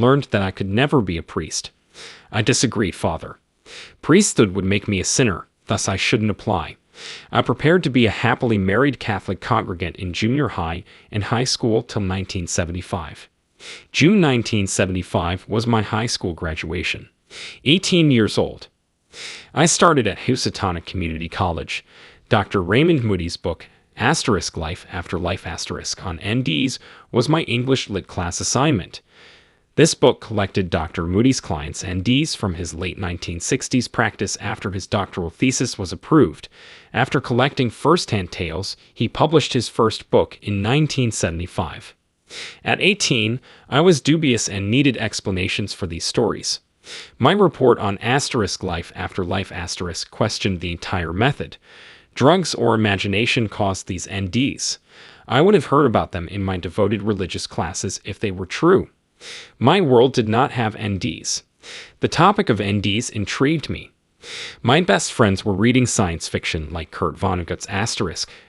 learned that I could never be a priest. I disagreed, Father. Priesthood would make me a sinner, thus I shouldn't apply. I prepared to be a happily married Catholic congregant in junior high and high school till 1975. June 1975 was my high school graduation. 18 years old. I started at Housatonic Community College. Dr. Raymond Moody's book, Life After Life on NDs, was my English Lit class assignment. This book collected Dr. Moody's clients' NDs from his late 1960s practice after his doctoral thesis was approved. After collecting first-hand tales, he published his first book in 1975. At 18, I was dubious and needed explanations for these stories. My report on Life After Life questioned the entire method. Drugs or imagination caused these NDs. I would have heard about them in my devoted religious classes if they were true. My world did not have NDs. The topic of NDs intrigued me. My best friends were reading science fiction like Kurt Vonnegut's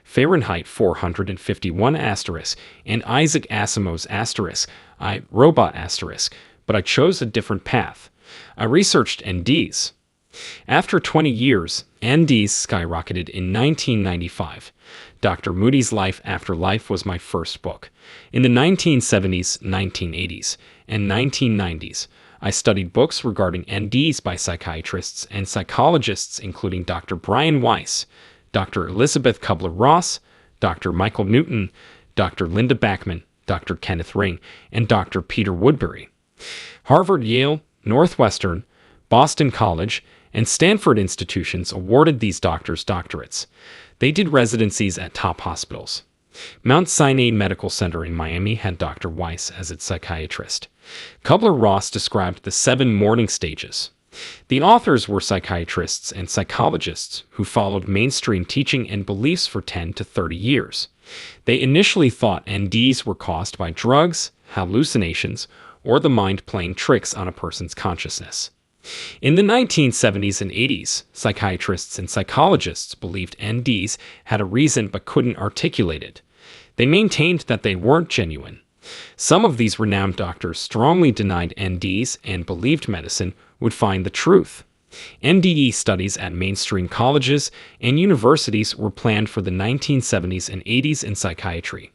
Fahrenheit 451 and Isaac Asimov's I, Robot but I chose a different path. I researched NDs. After 20 years, NDs skyrocketed in 1995. Dr. Moody's Life After Life was my first book. In the 1970s, 1980s, and 1990s, I studied books regarding NDs by psychiatrists and psychologists including Dr. Brian Weiss, Dr. Elizabeth Kubler-Ross, Dr. Michael Newton, Dr. Linda Backman, Dr. Kenneth Ring, and Dr. Peter Woodbury. Harvard, Yale, Northwestern, Boston College, and Stanford institutions awarded these doctors doctorates. They did residencies at top hospitals. Mount Sinai Medical Center in Miami had Dr. Weiss as its psychiatrist. Kubler-Ross described the 7 mourning stages. The authors were psychiatrists and psychologists who followed mainstream teaching and beliefs for 10 to 30 years. They initially thought NDs were caused by drugs, hallucinations, or the mind playing tricks on a person's consciousness. In the 1970s and 80s, psychiatrists and psychologists believed NDs had a reason but couldn't articulate it. They maintained that they weren't genuine. Some of these renowned doctors strongly denied NDs and believed medicine would find the truth. NDE studies at mainstream colleges and universities were planned for the 1970s and 80s in psychiatry.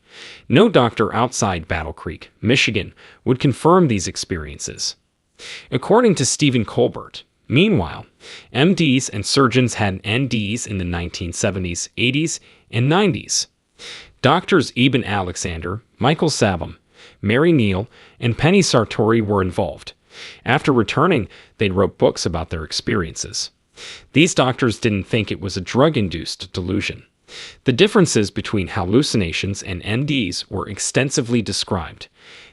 No doctor outside Battle Creek, Michigan, would confirm these experiences. According to Stephen Colbert, meanwhile, MDs and surgeons had NDs in the 1970s, 80s, and 90s. Doctors Eben Alexander, Michael Savum, Mary Neal, and Penny Sartori were involved. After returning, they wrote books about their experiences. These doctors didn't think it was a drug-induced delusion. The differences between hallucinations and NDs were extensively described.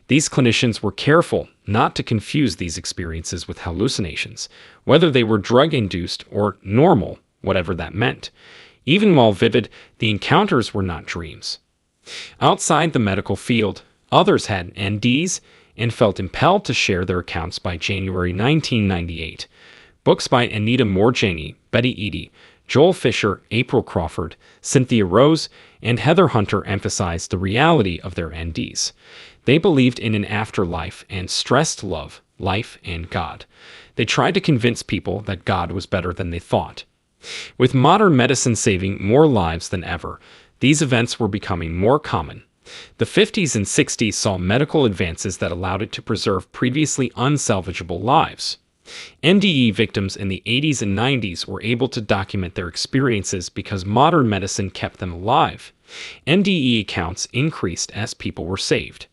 These clinicians were careful not to confuse these experiences with hallucinations, whether they were drug-induced or normal, whatever that meant. Even while vivid, the encounters were not dreams. Outside the medical field, others had NDs and felt impelled to share their accounts by January 1998. Books by Anita Moorjani, Betty Eadie, Joel Fisher, April Crawford, Cynthia Rose, and Heather Hunter emphasized the reality of their NDs. They believed in an afterlife and stressed love, life, and God. They tried to convince people that God was better than they thought. With modern medicine saving more lives than ever, these events were becoming more common. The 50s and 60s saw medical advances that allowed it to preserve previously unsalvageable lives. NDE victims in the 80s and 90s were able to document their experiences because modern medicine kept them alive. NDE accounts increased as people were saved.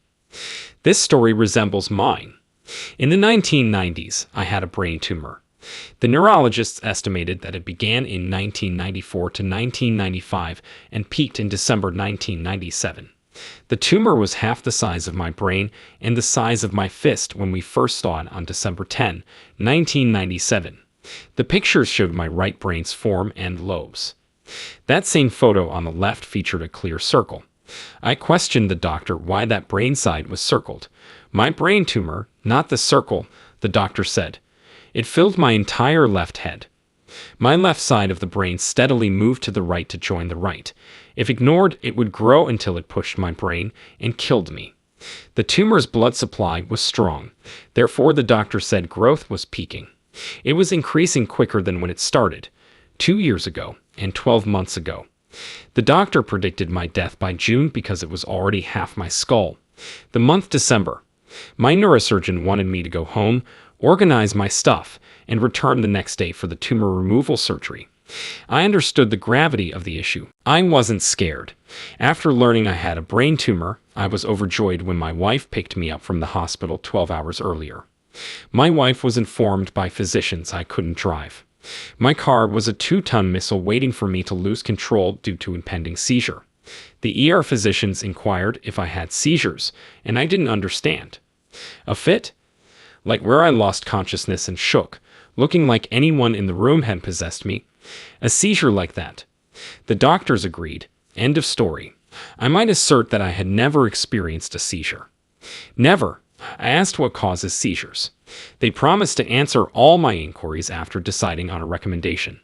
This story resembles mine. In the 1990s, I had a brain tumor. The neurologists estimated that it began in 1994 to 1995 and peaked in December 1997. The tumor was half the size of my brain and the size of my fist when we first saw it on December 10, 1997. The pictures showed my right brain's form and lobes. That same photo on the left featured a clear circle. I questioned the doctor why that brain side was circled. My brain tumor, not the circle, the doctor said. It filled my entire left head. My left side of the brain steadily moved to the right to join the right. If ignored, it would grow until it pushed my brain and killed me. The tumor's blood supply was strong. Therefore, the doctor said growth was peaking. It was increasing quicker than when it started, 2 years ago and 12 months ago. The doctor predicted my death by June because it was already half my skull. The month December. My neurosurgeon wanted me to go home, organize my stuff, and return the next day for the tumor removal surgery. I understood the gravity of the issue. I wasn't scared. After learning I had a brain tumor, I was overjoyed when my wife picked me up from the hospital 12 hours earlier. My wife was informed by physicians I couldn't drive. My car was a 2-ton missile waiting for me to lose control due to impending seizure. The ER physicians inquired if I had seizures, and I didn't understand. A fit? Like where I lost consciousness and shook, looking like anyone in the room had possessed me. A seizure like that. The doctors agreed. End of story. I might assert that I had never experienced a seizure. Never. I asked what causes seizures. They promised to answer all my inquiries after deciding on a recommendation.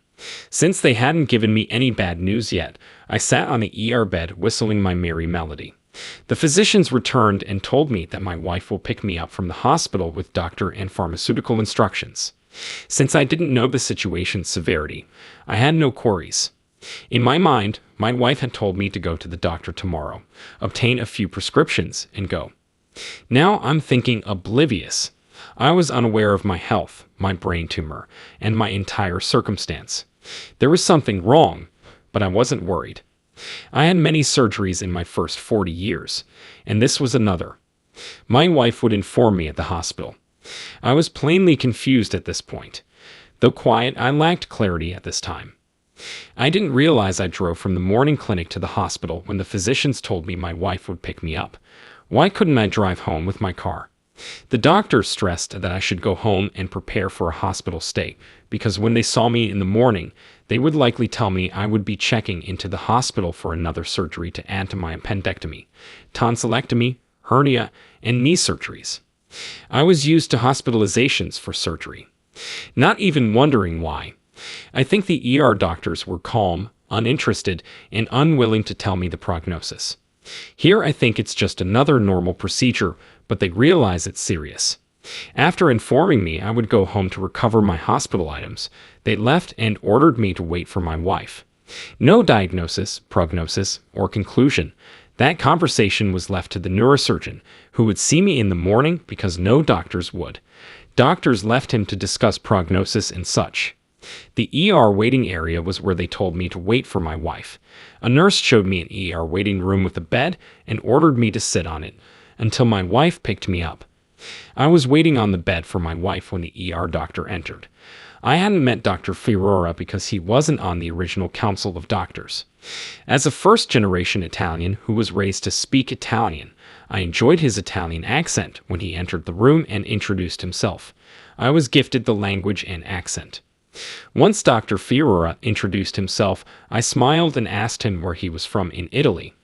Since they hadn't given me any bad news yet, I sat on the ER bed whistling my merry melody. The physicians returned and told me that my wife will pick me up from the hospital with doctor and pharmaceutical instructions. Since I didn't know the situation's severity, I had no queries. In my mind, my wife had told me to go to the doctor tomorrow, obtain a few prescriptions, and go. Now I'm thinking oblivious. I was unaware of my health, my brain tumor, and my entire circumstance. There was something wrong, but I wasn't worried. I had many surgeries in my first 40 years, and this was another. My wife would inform me at the hospital. I was plainly confused at this point. Though quiet, I lacked clarity at this time. I didn't realize I drove from the morning clinic to the hospital when the physicians told me my wife would pick me up. Why couldn't I drive home with my car? The doctor stressed that I should go home and prepare for a hospital stay, because when they saw me in the morning, they would likely tell me I would be checking into the hospital for another surgery to add to my appendectomy, tonsillectomy, hernia, and knee surgeries. I was used to hospitalizations for surgery, not even wondering why. I think the ER doctors were calm, uninterested, and unwilling to tell me the prognosis. Here I think it's just another normal procedure, but they realize it's serious. After informing me I would go home to recover my hospital items, they left and ordered me to wait for my wife. No diagnosis, prognosis, or conclusion. That conversation was left to the neurosurgeon, who would see me in the morning because no doctors would. Doctors left him to discuss prognosis and such. The ER waiting area was where they told me to wait for my wife. A nurse showed me an ER waiting room with a bed and ordered me to sit on it until my wife picked me up. I was waiting on the bed for my wife when the ER doctor entered. I hadn't met Dr. Ferrara because he wasn't on the original council of doctors. As a first-generation Italian who was raised to speak Italian, I enjoyed his Italian accent when he entered the room and introduced himself. I was gifted the language and accent. Once Dr. Ferrara introduced himself, I smiled and asked him where he was from in Italy.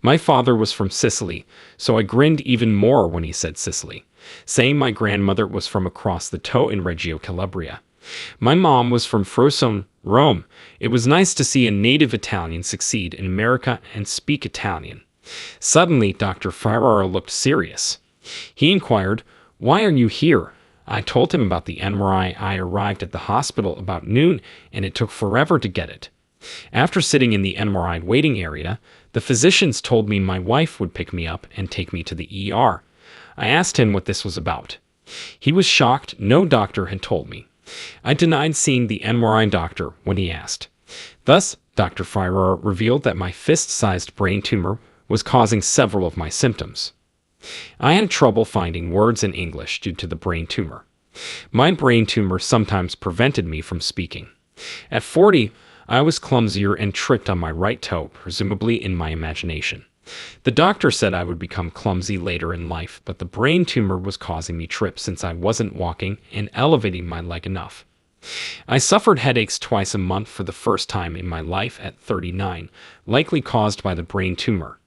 My father was from Sicily, so I grinned even more when he said Sicily, saying my grandmother was from across the toe in Reggio Calabria. My mom was from Frosinone, Rome. It was nice to see a native Italian succeed in America and speak Italian. Suddenly, Dr. Ferrara looked serious. He inquired, "Why are you here?" I told him about the MRI. I arrived at the hospital about noon, and it took forever to get it. After sitting in the MRI waiting area, the physicians told me my wife would pick me up and take me to the ER. I asked him what this was about. He was shocked. No doctor had told me. I denied seeing the MRI doctor when he asked. Thus, Dr. Ferrara revealed that my fist-sized brain tumor was causing several of my symptoms. I had trouble finding words in English due to the brain tumor. My brain tumor sometimes prevented me from speaking. At 40, I was clumsier and tripped on my right toe, presumably in my imagination. The doctor said I would become clumsy later in life, but the brain tumor was causing me trips since I wasn't walking and elevating my leg enough. I suffered headaches twice a month for the first time in my life at 39, likely caused by the brain tumor.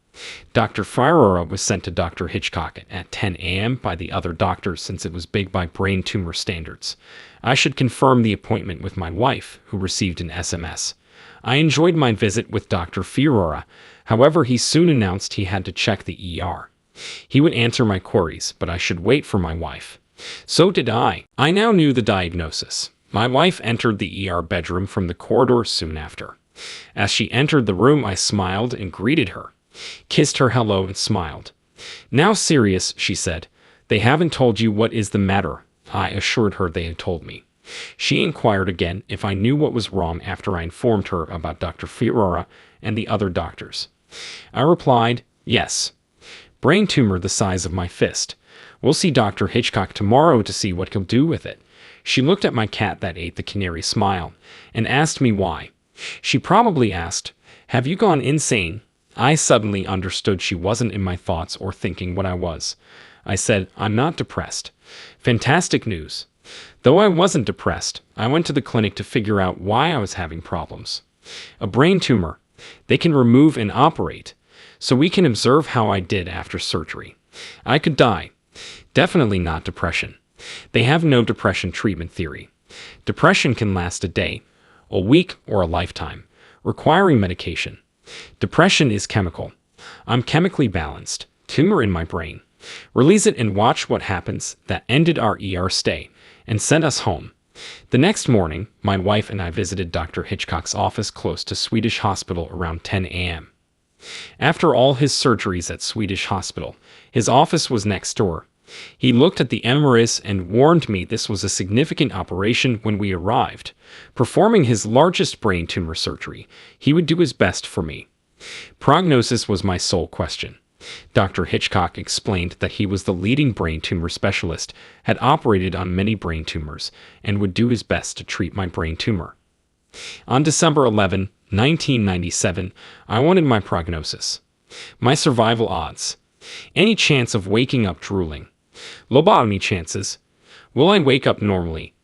Dr. Ferrara was sent to Dr. Hitchcock at 10 a.m. by the other doctors since it was big by brain tumor standards. I should confirm the appointment with my wife, who received an SMS. I enjoyed my visit with Dr. Ferrara. However, he soon announced he had to check the ER. He would answer my queries, but I should wait for my wife. So did I. I now knew the diagnosis. My wife entered the ER bedroom from the corridor soon after. As she entered the room, I smiled and greeted her, kissed her hello and smiled. "Now serious," she said. "They haven't told you what is the matter." I assured her they had told me. She inquired again if I knew what was wrong after I informed her about Dr. Ferrara and the other doctors. I replied, "Yes. Brain tumor the size of my fist. We'll see Dr. Hitchcock tomorrow to see what he'll do with it." She looked at my cat that ate the canary smile and asked me why. She probably asked, "Have you gone insane?" I suddenly understood she wasn't in my thoughts or thinking what I was. I said, "I'm not depressed." Fantastic news. Though I wasn't depressed, I went to the clinic to figure out why I was having problems. A brain tumor. They can remove and operate, so we can observe how I did after surgery. I could die. Definitely not depression. They have no depression treatment theory. Depression can last a day, a week, or a lifetime, requiring medication. Depression is chemical. I'm chemically balanced. Tumor in my brain. Release it and watch what happens. That ended our ER stay and sent us home. The next morning, my wife and I visited Dr. Hitchcock's office close to Swedish Hospital around 10 a.m. After all his surgeries at Swedish Hospital, his office was next door. He looked at the MRIs and warned me this was a significant operation when we arrived. Performing his largest brain tumor surgery, he would do his best for me. Prognosis was my sole question. Dr. Hitchcock explained that he was the leading brain tumor specialist, had operated on many brain tumors, and would do his best to treat my brain tumor. On December 11, 1997, I wanted my prognosis. My survival odds. Any chance of waking up drooling. Lobotomy chances. Will I wake up normally?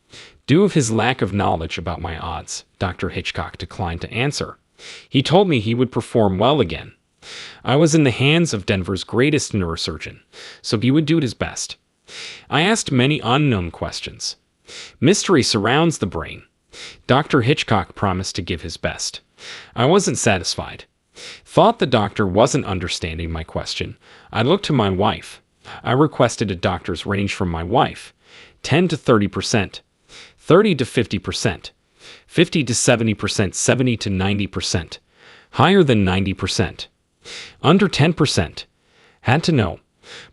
Due of his lack of knowledge about my odds, Dr. Hitchcock declined to answer. He told me he would perform well again. I was in the hands of Denver's greatest neurosurgeon, so he would do his best. I asked many unknown questions. Mystery surrounds the brain. Dr. Hitchcock promised to give his best. I wasn't satisfied. Thought the doctor wasn't understanding my question. I looked to my wife. I requested a doctor's range from my wife. 10 to 30%, 30 to 50%, 50 to 70%, 70 to 90%, higher than 90%, under 10%. Had to know.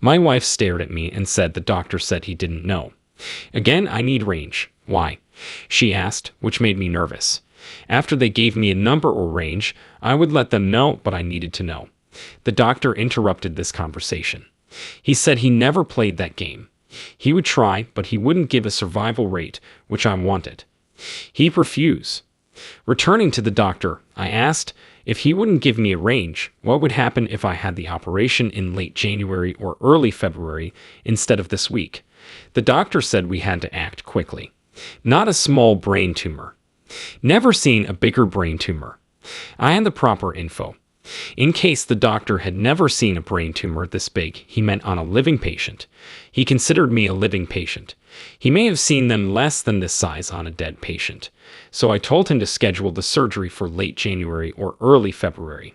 My wife stared at me and said the doctor said he didn't know. Again, I need range. Why? She asked, which made me nervous. After they gave me a number or range, I would let them know, but I needed to know. The doctor interrupted this conversation. He said he never played that game. He would try, but he wouldn't give a survival rate, which I wanted. He'd refuse. Returning to the doctor, I asked if he wouldn't give me a range, what would happen if I had the operation in late January or early February instead of this week. The doctor said we had to act quickly. Not a small brain tumor. Never seen a bigger brain tumor. I had the proper info. In case the doctor had never seen a brain tumor this big, he meant on a living patient. He considered me a living patient. He may have seen them less than this size on a dead patient. So I told him to schedule the surgery for late January or early February.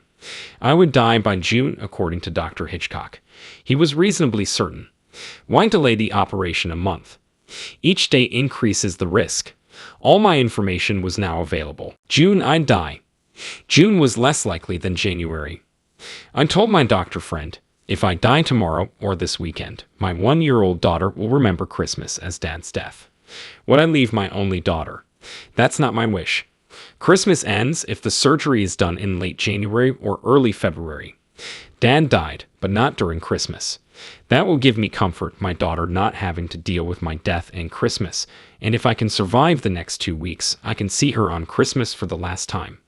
I would die by June, according to Dr. Hitchcock. He was reasonably certain. Why delay the operation a month? Each day increases the risk. All my information was now available. June, I'd die. June was less likely than January. I told my doctor friend, if I die tomorrow or this weekend, my 1-year-old daughter will remember Christmas as Dad's death. Would I leave my only daughter? That's not my wish. Christmas ends if the surgery is done in late January or early February. Dad died, but not during Christmas. That will give me comfort, my daughter not having to deal with my death and Christmas, and if I can survive the next 2 weeks, I can see her on Christmas for the last time.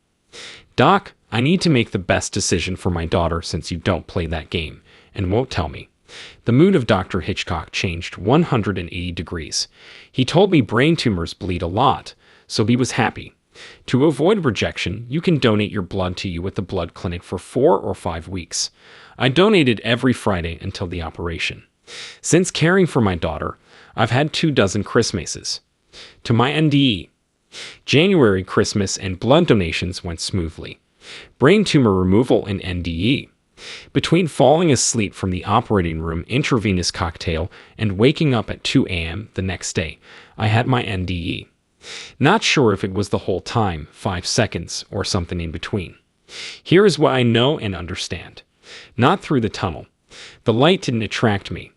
Doc, I need to make the best decision for my daughter since you don't play that game, and won't tell me. The mood of Dr. Hitchcock changed 180 degrees. He told me brain tumors bleed a lot, so he was happy. To avoid rejection, you can donate your blood to you at the blood clinic for 4 or 5 weeks. I donated every Friday until the operation. Since caring for my daughter, I've had 24 Christmases. To my NDE. January, Christmas, and blood donations went smoothly. Brain tumor removal and NDE. Between falling asleep from the operating room intravenous cocktail and waking up at 2 a.m. the next day, I had my NDE. Not sure if it was the whole time, 5 seconds, or something in between. Here is what I know and understand. Not through the tunnel. The light didn't attract me.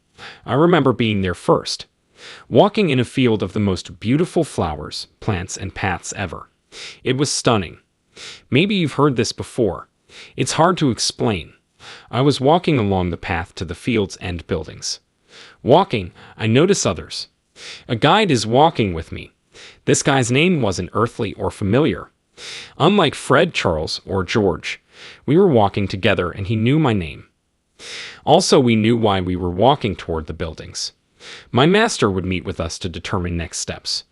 I remember being there first. Walking in a field of the most beautiful flowers, plants, and paths ever. It was stunning. Maybe you've heard this before. It's hard to explain. I was walking along the path to the field's end buildings. Walking, I notice others. A guide is walking with me. This guy's name wasn't earthly or familiar. Unlike Fred, Charles, or George, we were walking together and he knew my name. Also, we knew why we were walking toward the buildings. My master would meet with us to determine next steps.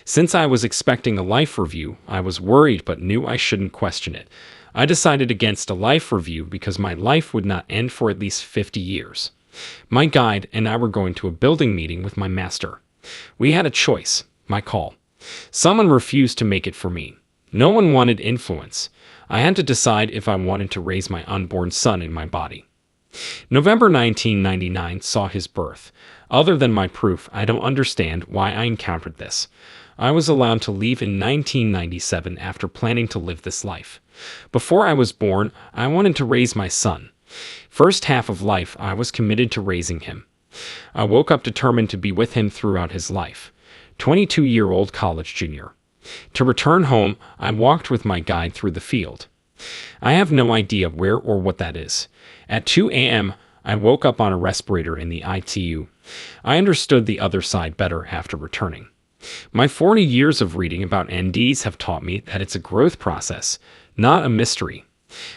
Since I was expecting a life review, I was worried but knew I shouldn't question it. I decided against a life review because my life would not end for at least 50 years. My guide and I were going to a building meeting with my master. We had a choice, my call. Someone refused to make it for me. No one wanted influence. I had to decide if I wanted to raise my unborn son in my body. November 1999 saw his birth. Other than my proof, I don't understand why I encountered this. I was allowed to leave in 1997 after planning to live this life. Before I was born, I wanted to raise my son. First half of life, I was committed to raising him. I woke up determined to be with him throughout his life. 22-year-old college junior. To return home, I walked with my guide through the field. I have no idea where or what that is. At 2 a.m., I woke up on a respirator in the ITU. I understood the other side better after returning. My 40 years of reading about NDs have taught me that it's a growth process, not a mystery.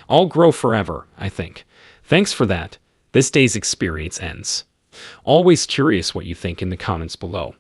I'll grow forever, I think. Thanks for that. This day's experience ends. Always curious what you think in the comments below.